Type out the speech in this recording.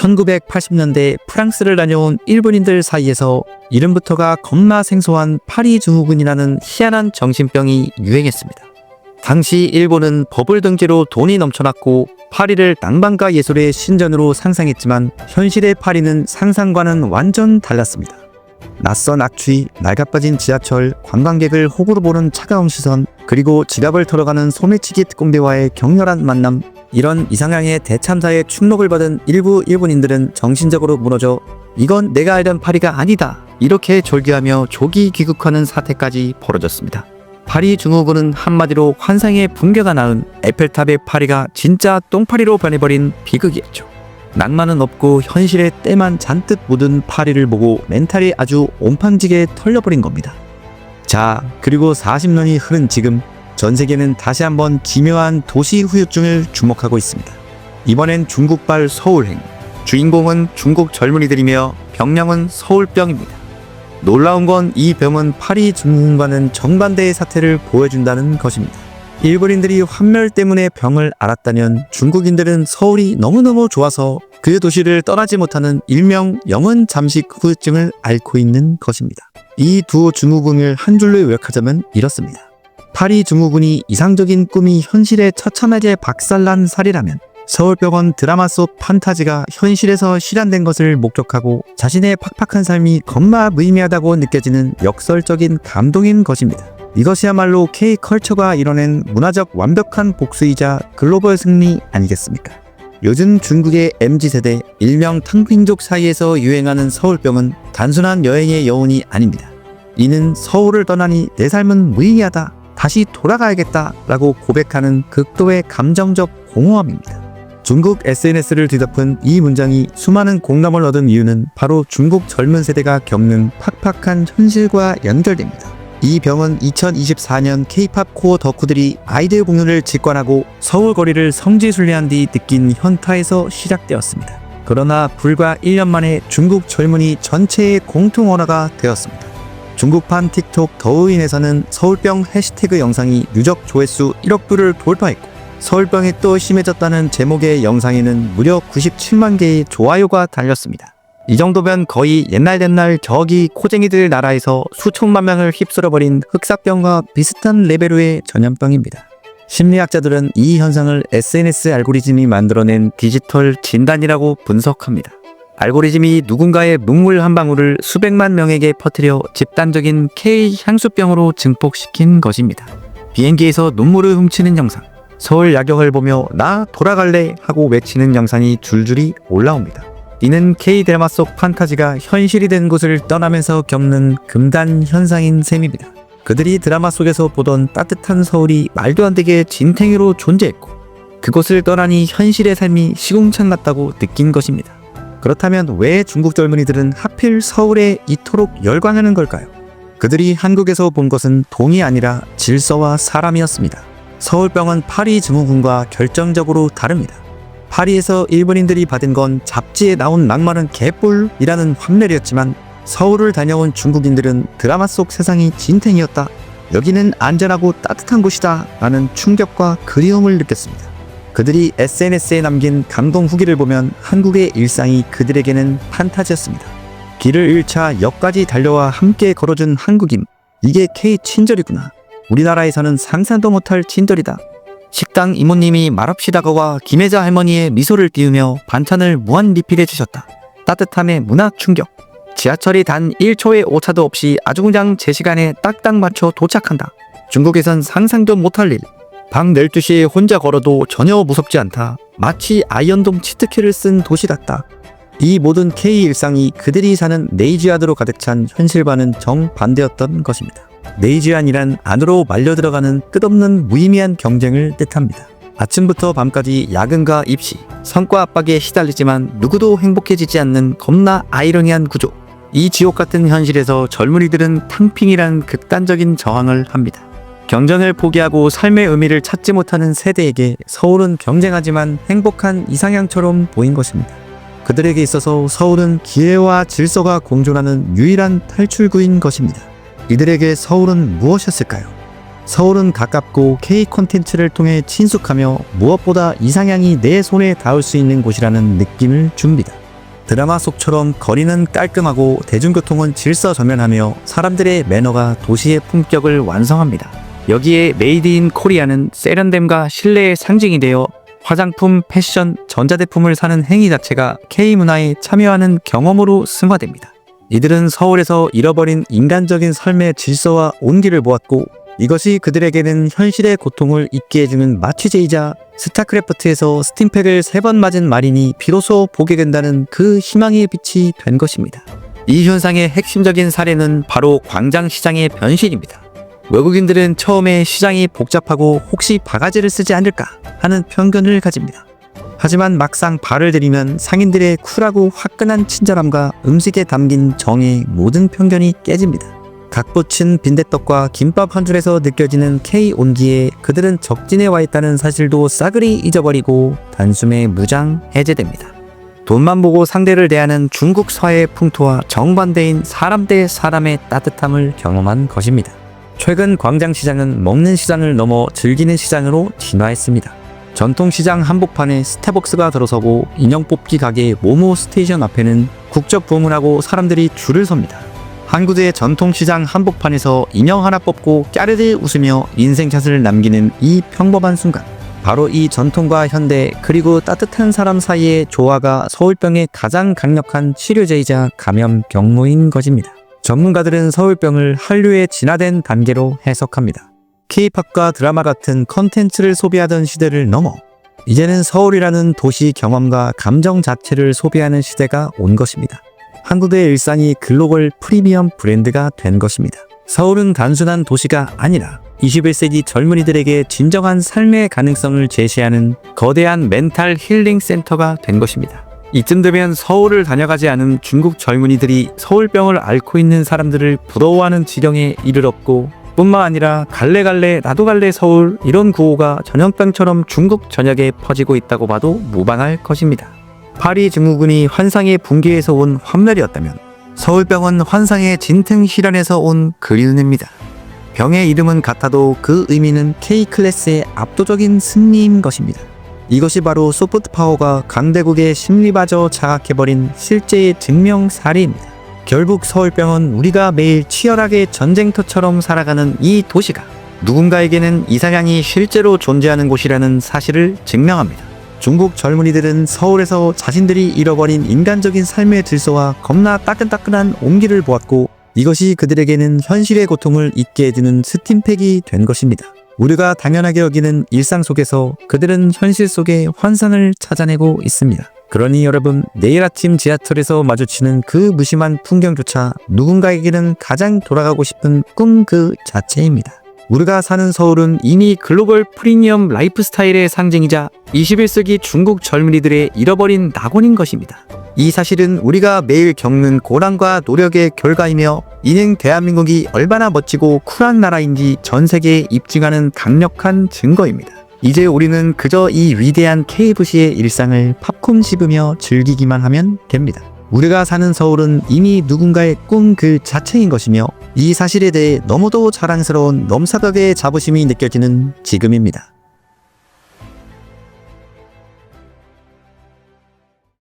1980년대 프랑스를 다녀온 일본인들 사이에서 이름부터가 겁나 생소한 파리 증후군이라는 희한한 정신병이 유행했습니다. 당시 일본은 버블 등지로 돈이 넘쳐났고 파리를 낭만과 예술의 신전으로 상상했지만 현실의 파리는 상상과는 완전 달랐습니다. 낯선 악취, 낡아빠진 지하철, 관광객을 호구로 보는 차가운 시선, 그리고 지갑을 털어가는 소매치기 특공대와의 격렬한 만남, 이런 이상향의 대참사에 충격을 받은 일부 일본인들은 정신적으로 무너져 이건 내가 알던 파리가 아니다, 이렇게 졸기하며 조기 귀국하는 사태까지 벌어졌습니다. 파리 증후군은 한마디로 환상의 붕괴가 낳은 에펠탑의 파리가 진짜 똥파리로 변해버린 비극이었죠. 낭만은 없고 현실의 때만 잔뜩 묻은 파리를 보고 멘탈이 아주 온팡지게 털려버린 겁니다. 자, 그리고 40년이 흐른 지금 전 세계는 다시 한번 기묘한 도시 후유증을 주목하고 있습니다. 이번엔 중국발 서울행, 주인공은 중국 젊은이들이며 병명은 서울병입니다. 놀라운 건 이 병은 파리 증후군과는 정반대의 사태를 보여준다는 것입니다. 일본인들이 환멸 때문에 병을 앓았다면 중국인들은 서울이 너무너무 좋아서 그 도시를 떠나지 못하는 일명 영혼 잠식 후유증을 앓고 있는 것입니다. 이 두 증후군을 한 줄로 요약하자면 이렇습니다. 파리 증후군이 이상적인 꿈이 현실에 처참하게 박살난 살이라면 서울병원 드라마 속 판타지가 현실에서 실현된 것을 목격하고 자신의 팍팍한 삶이 겁나 무의미하다고 느껴지는 역설적인 감동인 것입니다. 이것이야말로 K컬처가 이뤄낸 문화적 완벽한 복수이자 글로벌 승리 아니겠습니까? 요즘 중국의 MZ세대, 일명 탕핑족 사이에서 유행하는 서울병은 단순한 여행의 여운이 아닙니다. 이는 서울을 떠나니 내 삶은 무의미하다, 다시 돌아가야겠다 라고 고백하는 극도의 감정적 공허함입니다. 중국 SNS를 뒤덮은 이 문장이 수많은 공감을 얻은 이유는 바로 중국 젊은 세대가 겪는 팍팍한 현실과 연결됩니다. 이 병은 2024년 K-POP 코어 덕후들이 아이들 공연을 직관하고 서울 거리를 성지순례한 뒤 느낀 현타에서 시작되었습니다. 그러나 불과 1년 만에 중국 젊은이 전체의 공통 언어가 되었습니다. 중국판 틱톡 더우인에서는 서울병 해시태그 영상이 누적 조회수 1억 뷰를 돌파했고, 서울병이 또 심해졌다는 제목의 영상에는 무려 97만 개의 좋아요가 달렸습니다. 이 정도면 거의 옛날 저기 코쟁이들 나라에서 수천만 명을 휩쓸어버린 흑사병과 비슷한 레벨의 전염병입니다. 심리학자들은 이 현상을 SNS 알고리즘이 만들어낸 디지털 진단이라고 분석합니다. 알고리즘이 누군가의 눈물 한 방울을 수백만 명에게 퍼뜨려 집단적인 K 향수병으로 증폭시킨 것입니다. 비행기에서 눈물을 훔치는 영상, 서울 야경을 보며 나 돌아갈래 하고 외치는 영상이 줄줄이 올라옵니다. 이는 K-드라마 속 판타지가 현실이 된 곳을 떠나면서 겪는 금단 현상인 셈입니다. 그들이 드라마 속에서 보던 따뜻한 서울이 말도 안 되게 진탱이로 존재했고, 그곳을 떠나니 현실의 삶이 시궁창 같다고 느낀 것입니다. 그렇다면 왜 중국 젊은이들은 하필 서울에 이토록 열광하는 걸까요? 그들이 한국에서 본 것은 돈이 아니라 질서와 사람이었습니다. 서울병은 파리 증후군과 결정적으로 다릅니다. 파리에서 일본인들이 받은 건 잡지에 나온 낭만은 개뿔이라는 환멸이었지만, 서울을 다녀온 중국인들은 드라마 속 세상이 진탱이었다, 여기는 안전하고 따뜻한 곳이다 라는 충격과 그리움을 느꼈습니다. 그들이 SNS에 남긴 감동 후기를 보면 한국의 일상이 그들에게는 판타지였습니다. 길을 잃자 역까지 달려와 함께 걸어준 한국인, 이게 K-친절이구나. 우리나라에서는 상상도 못할 친절이다. 식당 이모님이 말없이 다가와 김혜자 할머니의 미소를 띄우며 반찬을 무한 리필해 주셨다. 따뜻함의 문화 충격. 지하철이 단 1초의 오차도 없이 아주 그냥 제 시간에 딱딱 맞춰 도착한다. 중국에선 상상도 못할 일. 밤 12시에 혼자 걸어도 전혀 무섭지 않다. 마치 아이언돔 치트키를 쓴 도시 같다. 이 모든 K 일상이 그들이 사는 네이지안으로 가득 찬 현실과는 정반대였던 것입니다. 네이지안이란 안으로 말려 들어가는 끝없는 무의미한 경쟁을 뜻합니다. 아침부터 밤까지 야근과 입시, 성과 압박에 시달리지만 누구도 행복해지지 않는 겁나 아이러니한 구조. 이 지옥 같은 현실에서 젊은이들은 탕핑이란 극단적인 저항을 합니다. 경쟁을 포기하고 삶의 의미를 찾지 못하는 세대에게 서울은 경쟁하지만 행복한 이상향처럼 보인 것입니다. 그들에게 있어서 서울은 기회와 질서가 공존하는 유일한 탈출구인 것입니다. 이들에게 서울은 무엇이었을까요? 서울은 가깝고 K 콘텐츠를 통해 친숙하며 무엇보다 이상향이 내 손에 닿을 수 있는 곳이라는 느낌을 줍니다. 드라마 속처럼 거리는 깔끔하고 대중교통은 질서정연하며 사람들의 매너가 도시의 품격을 완성합니다. 여기에 메이드 인 코리아는 세련됨과 신뢰의 상징이 되어 화장품, 패션, 전자제품을 사는 행위 자체가 K문화에 참여하는 경험으로 승화됩니다. 이들은 서울에서 잃어버린 인간적인 삶의 질서와 온기를 보았고 이것이 그들에게는 현실의 고통을 잊게 해주는 마취제이자 스타크래프트에서 스팀팩을 3번 맞은 마린이 비로소 보게 된다는 그 희망의 빛이 된 것입니다. 이 현상의 핵심적인 사례는 바로 광장시장의 변신입니다. 외국인들은 처음에 시장이 복잡하고 혹시 바가지를 쓰지 않을까 하는 편견을 가집니다. 하지만 막상 발을 들이면 상인들의 쿨하고 화끈한 친절함과 음식에 담긴 정의 모든 편견이 깨집니다. 각붙인 빈대떡과 김밥 한 줄에서 느껴지는 K 온기에 그들은 적진에 와 있다는 사실도 싸그리 잊어버리고 단숨에 무장 해제됩니다. 돈만 보고 상대를 대하는 중국 서해의 풍토와 정반대인 사람 대 사람의 따뜻함을 경험한 것입니다. 최근 광장시장은 먹는 시장을 넘어 즐기는 시장으로 진화했습니다. 전통시장 한복판에 스타벅스가 들어서고 인형 뽑기 가게 모모 스테이션 앞에는 국적 부문하고 사람들이 줄을 섭니다. 한 구두의 전통시장 한복판에서 인형 하나 뽑고 까르르 웃으며 인생샷을 남기는 이 평범한 순간, 바로 이 전통과 현대 그리고 따뜻한 사람 사이의 조화가 서울병의 가장 강력한 치료제이자 감염 경로인 것입니다. 전문가들은 서울병을 한류의 진화된 단계로 해석합니다. K-팝과 드라마 같은 컨텐츠를 소비하던 시대를 넘어 이제는 서울이라는 도시 경험과 감정 자체를 소비하는 시대가 온 것입니다. 한국의 일상이 글로벌 프리미엄 브랜드가 된 것입니다. 서울은 단순한 도시가 아니라 21세기 젊은이들에게 진정한 삶의 가능성을 제시하는 거대한 멘탈 힐링 센터가 된 것입니다. 이쯤 되면 서울을 다녀가지 않은 중국 젊은이들이 서울병을 앓고 있는 사람들을 부러워하는 지경에 이르렀고 뿐만 아니라 갈래 나도 갈래 서울 이런 구호가 전염병처럼 중국 전역에 퍼지고 있다고 봐도 무방할 것입니다. 파리 증후군이 환상의 붕괴에서 온 환멸이었다면 서울병은 환상의 진튼 실현에서 온 그리움입니다. 병의 이름은 같아도 그 의미는 K클래스의 압도적인 승리인 것입니다. 이것이 바로 소프트 파워가 강대국의 심리마저 장악해버린 실제의 증명 사례입니다. 결국 서울병은 우리가 매일 치열하게 전쟁터처럼 살아가는 이 도시가 누군가에게는 이상향이 실제로 존재하는 곳이라는 사실을 증명합니다. 중국 젊은이들은 서울에서 자신들이 잃어버린 인간적인 삶의 질서와 겁나 따끈따끈한 온기를 보았고 이것이 그들에게는 현실의 고통을 잊게 해주는 스팀팩이 된 것입니다. 우리가 당연하게 여기는 일상 속에서 그들은 현실 속의 환상을 찾아내고 있습니다. 그러니 여러분, 내일 아침 지하철에서 마주치는 그 무심한 풍경조차 누군가에게는 가장 돌아가고 싶은 꿈 그 자체입니다. 우리가 사는 서울은 이미 글로벌 프리미엄 라이프 스타일의 상징이자 21세기 중국 젊은이들의 잃어버린 낙원인 것입니다. 이 사실은 우리가 매일 겪는 고난과 노력의 결과이며 이는 대한민국이 얼마나 멋지고 쿨한 나라인지 전 세계에 입증하는 강력한 증거입니다. 이제 우리는 그저 이 위대한 KFC의 일상을 팝콘 씹으며 즐기기만 하면 됩니다. 우리가 사는 서울은 이미 누군가의 꿈 그 자체인 것이며 이 사실에 대해 너무도 자랑스러운 넘사벽의 자부심이 느껴지는 지금입니다.